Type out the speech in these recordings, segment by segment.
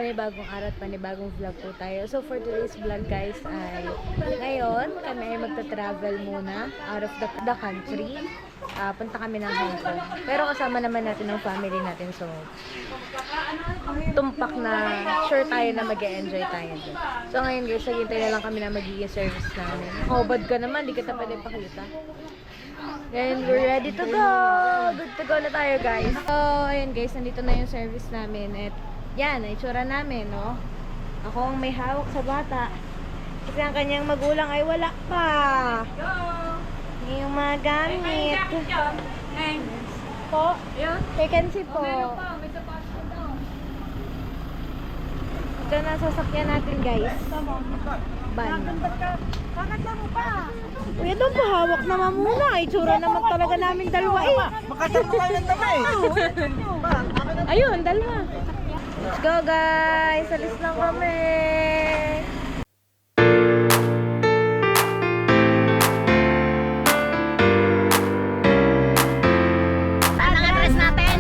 panibagong araw at panibagong vlog po tayo. So for today's vlog guys ay ngayon kami ay magta-travel muna out of the country. Punta kami ng Hong Kong. Pero kasama naman natin ng family natin. So tumpak na sure tayo na mag-e-enjoy tayo dun. So ngayon guys, naghihintay na lang kami na magiging service namin. Hobad ka naman, di kita pwede pakita. And we're ready to go! Good to go na tayo guys. So ayun guys, nandito na yung service namin. At yan, itsura namin, no? Ako ang may hawak sa bata. Kasi ang kanyang magulang ay wala pa. Yung mga gamit. Po? Vacancy po. Ito na sasakyan natin guys. Ban. Bakit lang mo pa? Kuya doon po, hawak naman muna. Itsura naman talaga namin dalawa eh. Makasama kayo ng dami. Ayun, dalawa. Let's go guys! Alis lang kami! Anong address natin?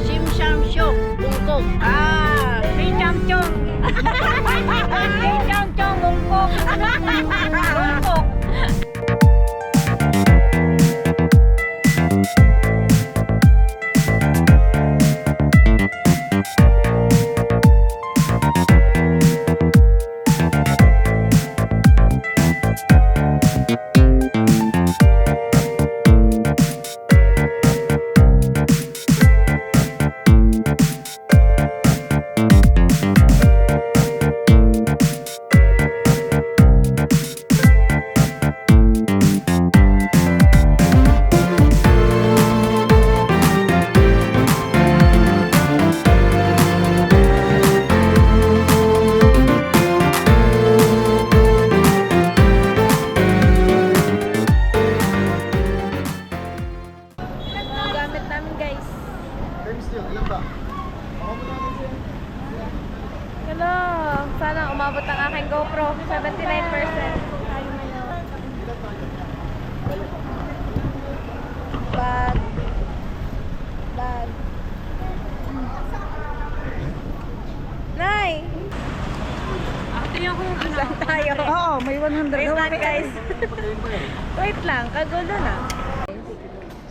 Shim Sham Shok, Bungkok. Si Cham Chong. Si Cham Chong, Bungkok. Bungkok. Hello! Sana umabot ang aking GoPro. 79%. Bag. Bag. Nay! Saan tayo? Oo, may 100. Wait lang guys. Wait lang, kagulo na.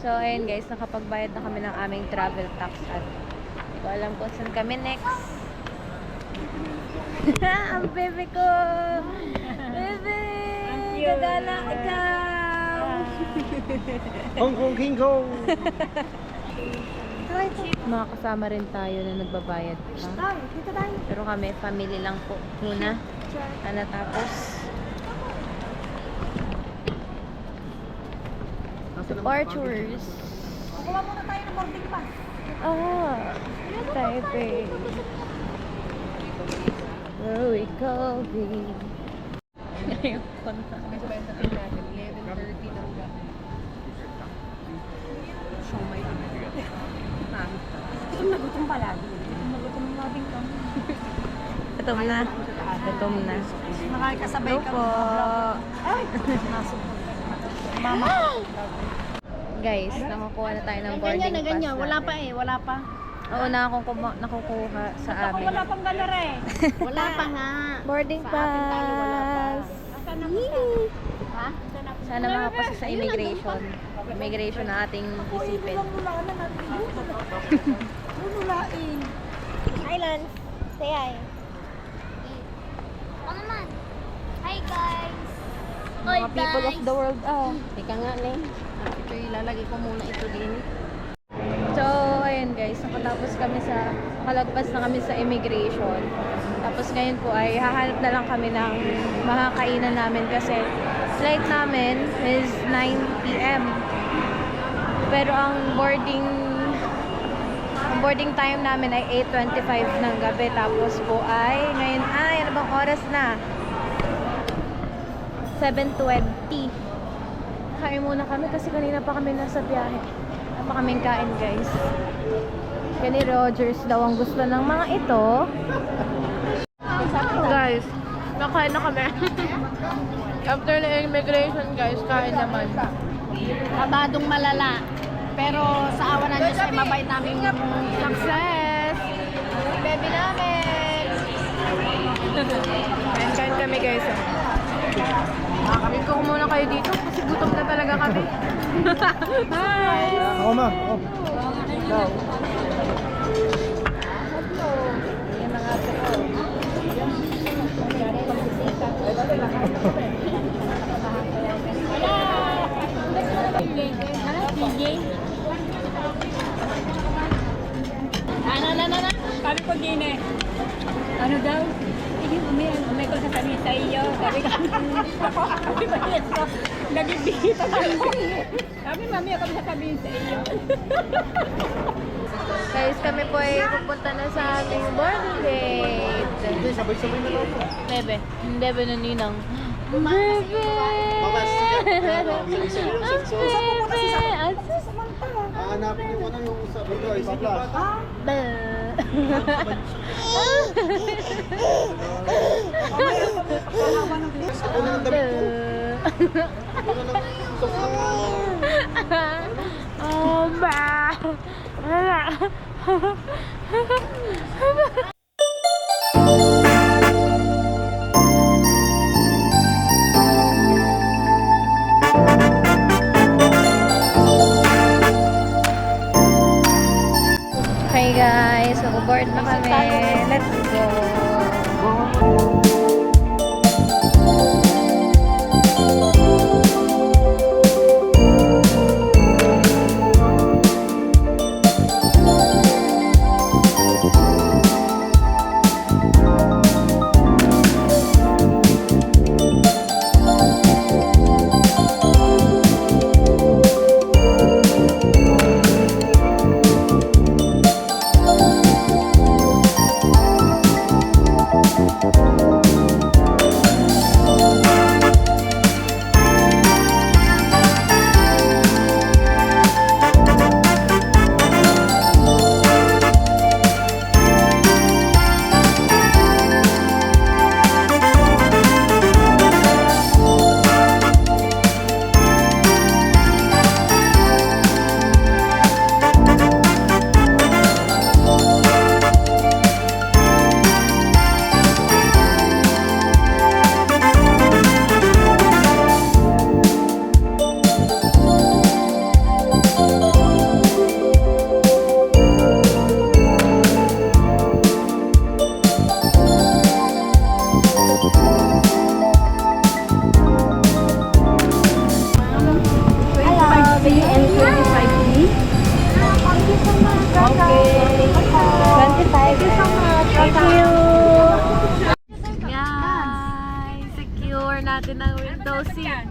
So ayun guys, nakapagbayad na kami ng aming travel tax at hindi ko alam kung saan kami next. Ang bebe ko! Bebe! Gagala ikaw! Hong Kong King Kong. Mga kasama rin tayo na nagbabayad pa. Pero kami, family lang po muna. Natapos. Departures. Kukuha muna tayo ng boarding pass. Taipei. Where we going? Ngayon ko na. Gutom na gutom palagi. Gutom na din ka. Gutom na. Gutom na. Nakakasabay ka. po. Ay! Mama. Guys, nakakuha na tayo ng boarding pass. Ganyan. Wala pa natin. eh. Wala pa. Oo, nakukuha sa amin. Wala pang galara eh. Wala pa nga. Boarding Sa atin tayo, wala pa. pass. Ha? Sana makapasa sa immigration. Immigration na ating isipin. Lulain. Hi, Lance. Say hi. Ako naman. Hi guys. Mga people of the world. Teka nga, Len. Ito ilalagay ko muna ito din. So, ayun guys. Nakatapos kami sa, kalagpas na kami sa immigration. Tapos ngayon po ay hahanap na lang kami ng makakainan namin kasi flight namin is 9 p.m. Pero ang boarding time namin ay 8:25 ng gabi. Tapos po ay, ngayon ay, ano bang oras na? 7:20. Kain muna kami kasi kanina pa kami nasa biyahe. Wala pa kaming kain guys. Kaya ni Rogers daw ang gusto ng mga ito. Guys, nakain na kami. After na immigration guys, kain naman. Kabadong malala. Pero sa awa ng Diyos ay mabait namin Success! Baby namin! Kain kami guys. Kain ko muna kayo dito kasi gutom na talaga kami. Hi! Ako ma, ako. Sabi ko din eh. Ano daw? Hindi, umay ko sasabihin sa iyo. Sabi ko, sabi ko, nagibigit ako. Sabi, mami, ako sasabihin sa iyo. Guys, kami po ay pupunta na sa aming boarding gate. Hindi, sabay-sabay na lang po. Bebe. Bebe na ninang. Bebe! Bebe! Asus! Hahanapin yung ano yung sa video, isa plus. Ako na ang damit ko. Ako na lang sok na. Oh, ba! Hey guys, mag-board na kami. Let's go! Natin ang window seat.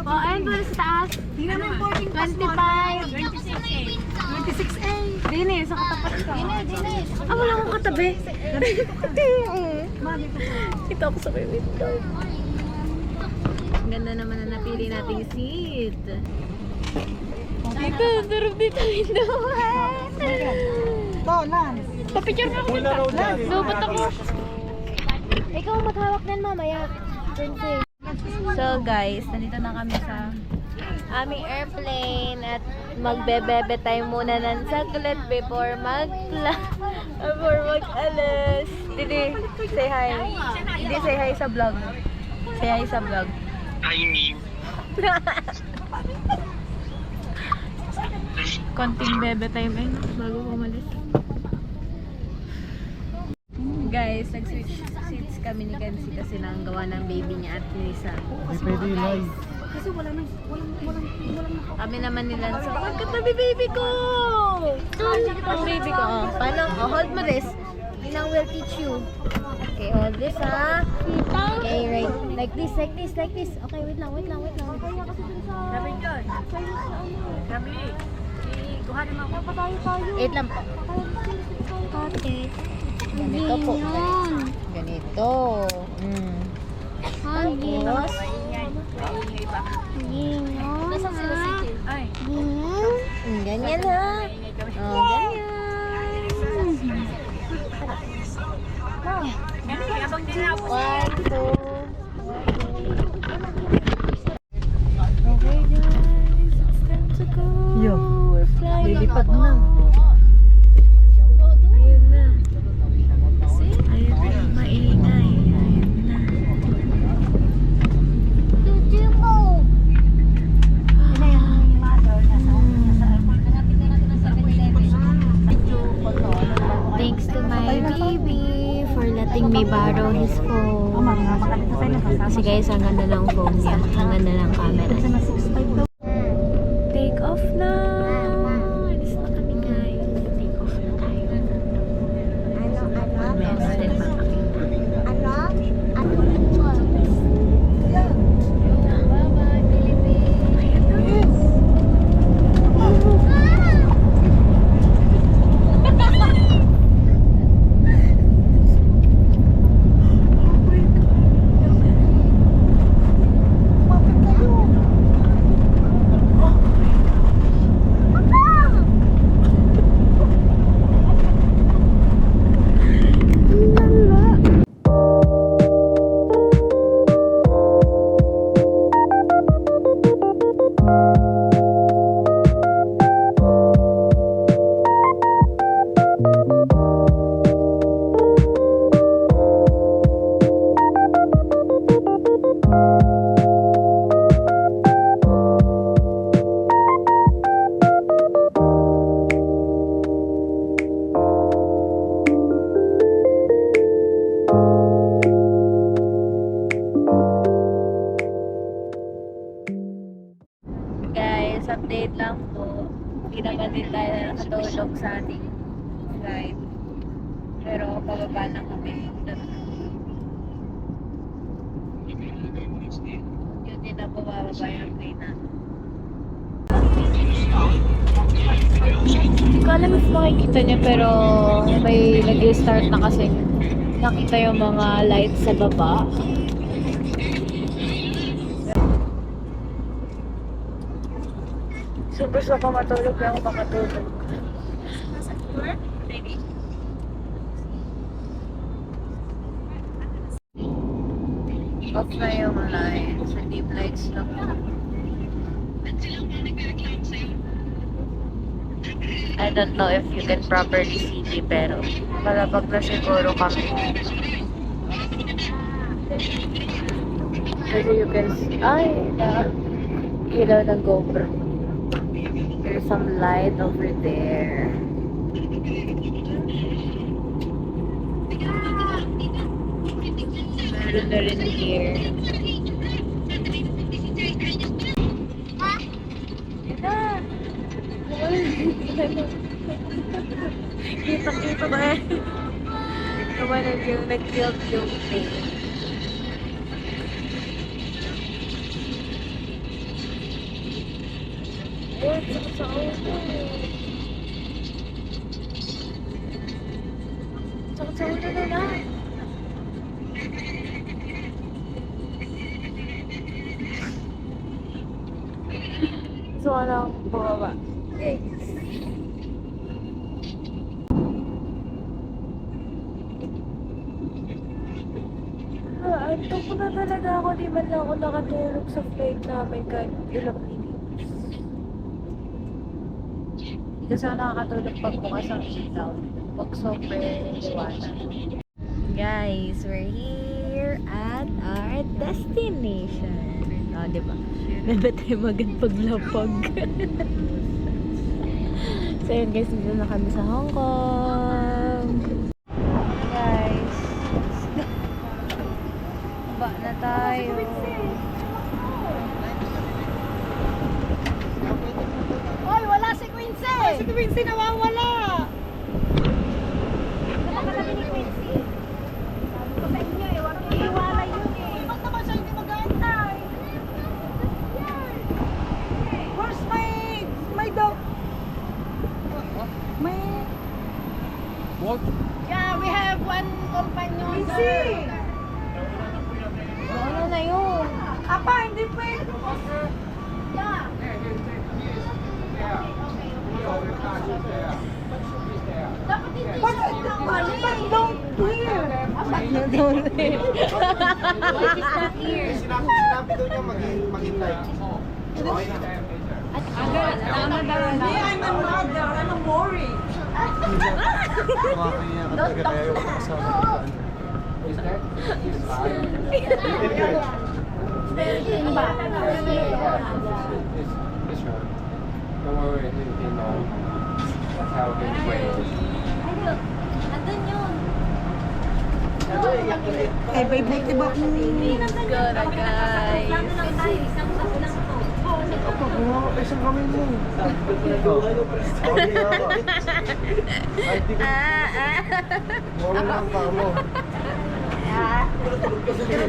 Oh, ayun doon sa taas. Tingnan mo yung boarding pass mo. 25. 26A. Dini, sa katapat ka. Ah, wala akong katabi. Ito ako sa may window. Ang ganda naman na napili nating seat. Dito, sarap dito window. To, Lance. Papicture mo ako dito. Lubot ako. Ikaw maghawak nan mamaya. Princess. So guys, nandito na kami sa aming airplane at magbebebe tayo muna ng saglit before mag-alas. Didi, say hi. Didi, say hi sa vlog. Say hi sa vlog. Hi, Mim. Konting bebe time eh, bago umalis. Guys, nag-switch seats kami ni Kansi kasi nanggawa ng baby niya at Lisa. Hindi pwede live. Kasi walang Kami naman nila sa pagkatabi baby ko! Ang baby ko, oh. Paano? Oh, hold mo this. Inang will teach you. Okay, hold this ha. Okay, right. Like this, like this, like this. Okay, wait lang. Sabi dyan. Sabi, kuhanin mo ako. Wait lang po. Okay. Ganito po. Ganito. Tapos, Nasaan sila si Kim? Ay. ganyan ha. Oh, ganyan. Abang din ako. 1, 2. Okay guys, it's time to go. We're flying. Lilipad na. Ayun na. Ayun na, mainit. his phone. Kasi guys, ang ganda ng phone niya. Ang ganda ng camera. Take off na! Alis na kami guys. Take off na tayo. Meron natin mapakita. Bye-bye, Philippines! Ayan na. Guys, update lang po. Hindi naman din tayo nakatulog sa ating ride. Pero pababa na kami. Yun din na bumababa yung train na. Hindi ko alam if makikita niya pero may nag-start na kasi nakita yung mga lights sa baba. So, gusto ko matulog lang ako makatulog. Off na yung lights. Sa dim lights lang. I don't know if you can properly see me, pero malapag na siguro kami. Kasi you can see, ay, ilaw ng GoPro. There's some light over there. Meron na rin here. Kita-kita ba eh? Kamanag yung nag-tilt yung thing. Ayun, sakit sa ulo. Sakit sa ulo na lang. So, ano, bumaba. Guys. Antok ko na talaga ako. Di man lang ako nakatulog sa flight namin kahit ilang minutes. Hindi kasi ako nakakatulog pag bukas ang ilaw. Pag sobrang liwanag. Guys, we're here at our destination. Oh, di ba? Naba tayo magand paglapag. So yun guys, dito na kami sa Hong Kong. Guys. Ba na tayo. Hoy, wala si Quincy! Si Quincy nawawala! Nakalaki ni Quincy. Sabi ko sa inyo eh, huwag niyo iwalay yun eh. Ba't naman siya hindi mag-aantay? Where's my dog? What? Yeah, we have one companion. Quincy! Ano na yun? Apa, hindi pwede. Yeah. Dapat hindi But don't hear. Sinabi daw niya maghintay. Okay na. Me, I'm a mother. I'm a worry. Kumakaya ka talaga kaya yung kasama ko. Is that? It's right. Don't worry, you know. That's how it is. Andun yun. Ano, iyak Ay, bay, buti ba kung... Go na, guys. Isang kami mo. Ay, di ko. Mawala na ang paa mo. Pero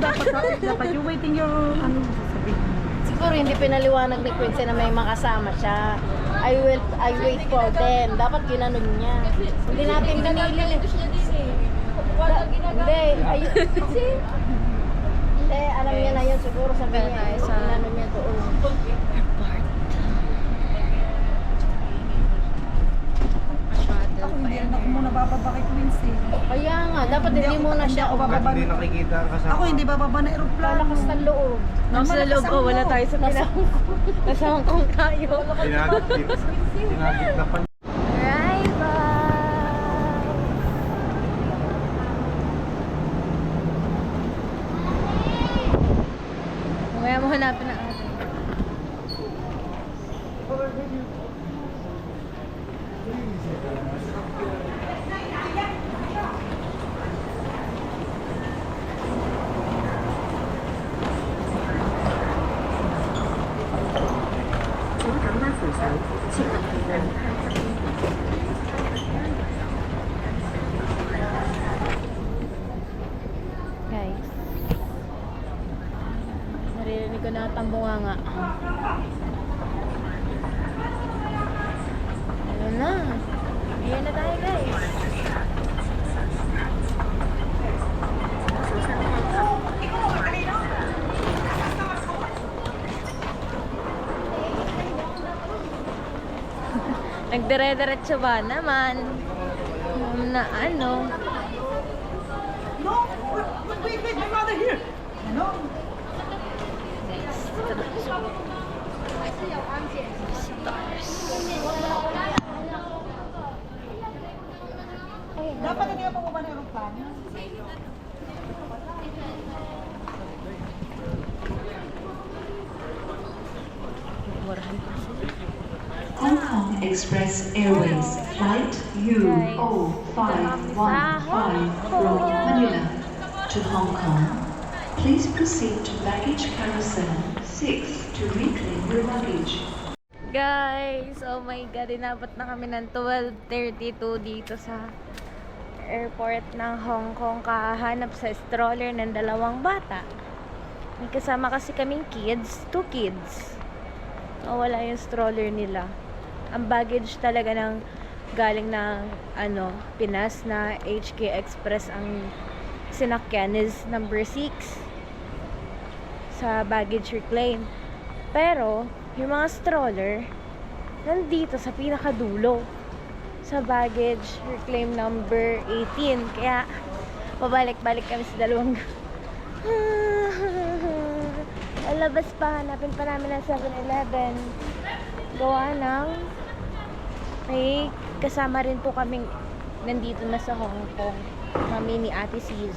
dapat you waiting your... Ano sasabihin? Siguro hindi pinaliwanag ni Quincy na may makasama siya. I wait for them. Dapat ginanon niya. Hindi natin binili. Hindi, ayun. Hindi, alam niya na yun. Siguro sabi niya, Tayo sa- ginanon niya doon. Ako hindi rin ako muna bababa kay Quincy. Kaya nga, dapat hindi muna siya Ako Ba't bababa. hindi nakikita ang kasama? Ako hindi bababa na aeroplano. Lalakas ng loob. Nasa loob, oh, wala tayo sa pinang. Nasa Hong Kong tayo. Tinagit na pa. Right, mamaya mo hanapin na ate. Guys, naririnig ko na tambunga nga. Ayun na. Ayan na tayo, guys. Nagdire-diretso ba naman? Na ano? No! Wait, my mother here! No! Dapat hindi ka pababa ng aeroplano. Hong Kong Express Airways Flight U0515 from Manila to Hong Kong. Please proceed to baggage carousel 6 to reclaim your luggage. Guys, oh my god, inabot na kami ng 12:32 dito sa airport ng Hong Kong kahanap sa stroller ng dalawang bata. May kasama kasi kaming kids, 2 kids. Wala yung stroller nila. Ang baggage talaga ng galing ng Pinas na HK Express ang sinakyan is number 6 sa baggage reclaim. Pero yung mga stroller nandito sa pinakadulo sa baggage reclaim number 18. Kaya pabalik-balik kami sa dalawang labas pa, hanapin pa namin ng 7-Eleven. Gawa ng may kasama rin po kaming nandito na sa Hong Kong, mami ni Ate CJ.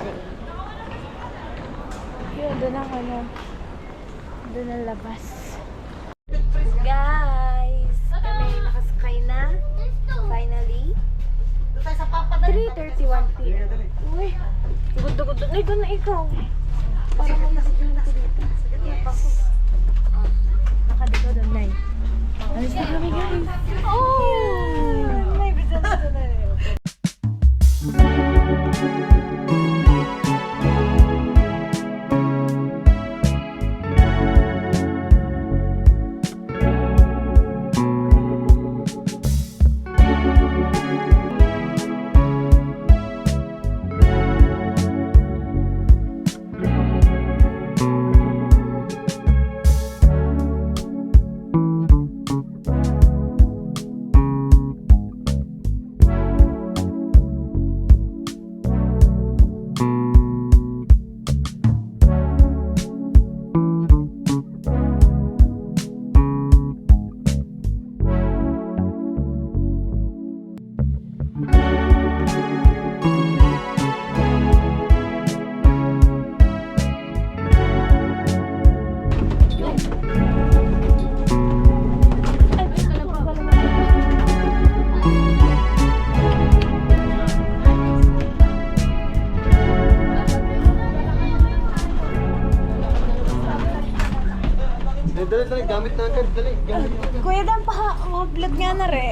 Yun, doon ang doon ang labas. Guys, kami nakasakay na finally. 3:31 p.m. Uy, gud-gud na ikaw na ikaw. Para mo nasigyan ko dito. Nakadito doon, Nay. Alis na kami, guys. Oh! May bisa na. na agad, dali. Gamit na agad. Kuya Dan, vlog nga na re.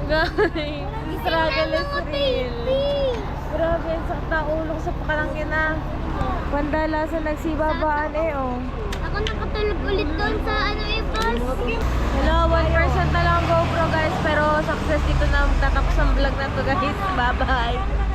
Guys, struggle is real. Grabe, ang sakit na ulo ko sa pakalangin na. Pandala sa nagsibabaan oh. Ako nakatulog ulit doon sa bus. Hello, 1% na lang GoPro guys, pero success dito na magtatapos ang vlog na to guys. Bye-bye.